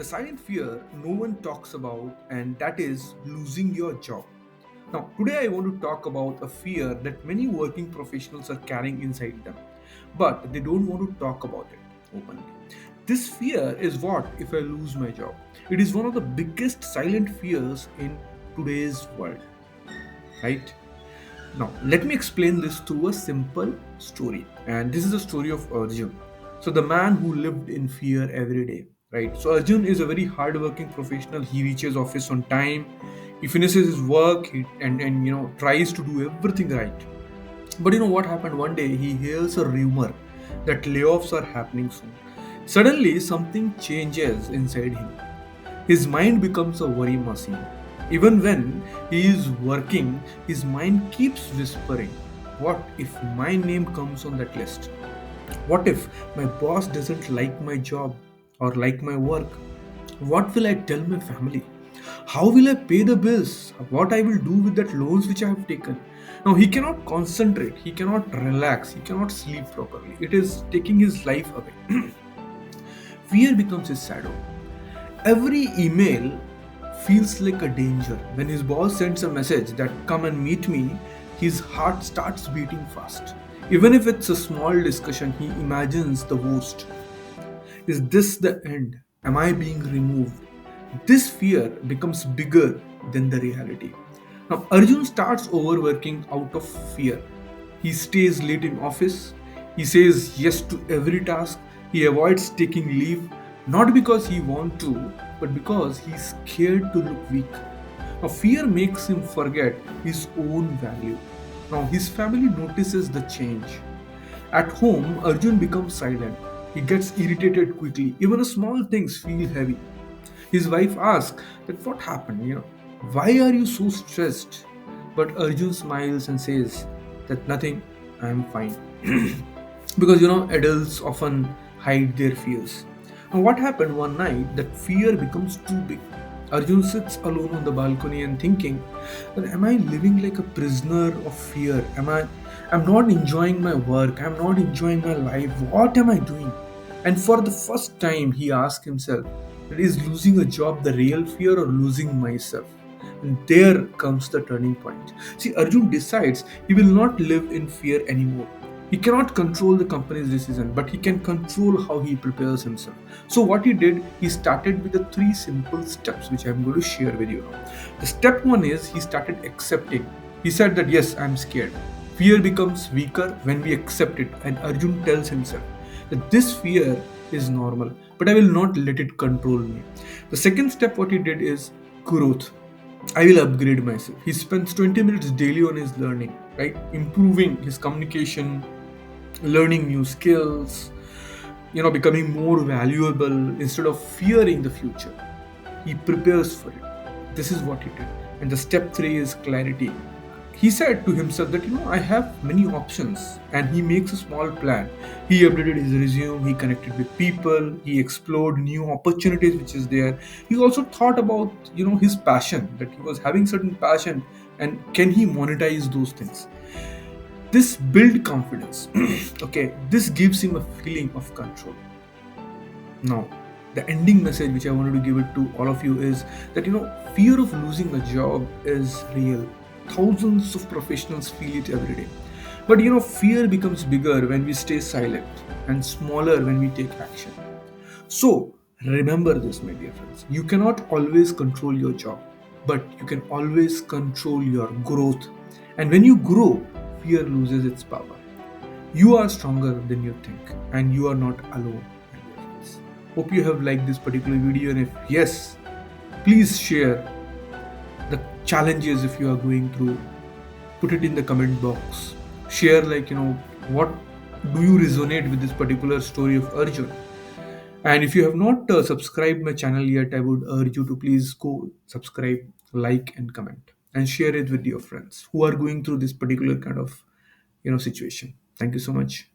The silent fear no one talks about, and that is losing your job. Now, today I want to talk about a fear that many working professionals are carrying inside them, but they don't want to talk about it openly. This fear is what if I lose my job? It is one of the biggest silent fears in today's world, right? Now, let me explain this through a simple story. And this is the story of Arjun. So, the man who lived in fear every day, right? So, Arjun is a very hardworking professional. He reaches office on time, he finishes his work, and tries to do everything right. But you know what happened? One day he hears a rumor that layoffs are happening soon. Suddenly, something changes inside him. His mind becomes a worry machine. Even when he is working, his mind keeps whispering, what if my name comes on that list? What if my boss doesn't like my job or like my work? What will I tell my family? How will I pay the bills? What I will do with that loans which I have taken? Now he cannot concentrate, he cannot relax, he cannot sleep properly. It is taking his life away. Fear becomes his shadow. Every email feels like a danger. When his boss sends a message that come and meet me, his heart starts beating fast. Even if it's a small discussion, he imagines the worst. Is this the end? Am I being removed? This fear becomes bigger than the reality. Now, Arjun starts overworking out of fear. He stays late in office. He says yes to every task. He avoids taking leave, not because he wants to, but because he's scared to look weak. Now, fear makes him forget his own value. Now, his family notices the change. At home, Arjun becomes silent. He gets irritated quickly. Even small things feel heavy. His wife asks that what happened, why are you so stressed? But Arjun smiles and says that nothing, I am fine. Because adults often hide their fears. Now, what happened one night that fear becomes too big? Arjun sits alone on the balcony and thinking that am I living like a prisoner of fear? I'm not enjoying my work, I'm not enjoying my life. What am I doing? And for the first time he asks himself, that is losing a job the real fear or losing myself? And there comes the turning point. See, Arjun decides he will not live in fear anymore. He cannot control the company's decision, but he can control how he prepares himself. So, what he did, he started with the three simple steps, which I'm going to share with you now. The step one is he started accepting. He said that, yes, I'm scared. Fear becomes weaker when we accept it, and Arjun tells himself that this fear is normal, but I will not let it control me. The second step, what he did is growth. I will upgrade myself. He spends 20 minutes daily on his learning, right? Improving his communication, learning new skills, becoming more valuable instead of fearing the future. He prepares for it. This is what he did. And the step three is clarity. He said to himself that I have many options, and he makes a small plan. He updated his resume, he connected with people, he explored new opportunities which is there. He also thought about his passion, that he was having certain passion, and can he monetize those things. This build confidence. Okay, this gives him a feeling of control. Now, the ending message which I wanted to give it to all of you is that fear of losing a job is real. Thousands of professionals feel it every day. But fear becomes bigger when we stay silent and smaller when we take action. So, remember this, my dear friends. You cannot always control your job, but you can always control your growth. And when you grow, fear loses its power. You are stronger than you think, and you are not alone, my dear friends. Hope you have liked this particular video, and if yes, please share the challenges if you are going through. Put it in the comment box. Share, what do you resonate with this particular story of Arjun? And if you have not subscribed my channel yet, I would urge you to please go subscribe, like, and comment, and share it with your friends who are going through this particular kind of situation. Thank you so much.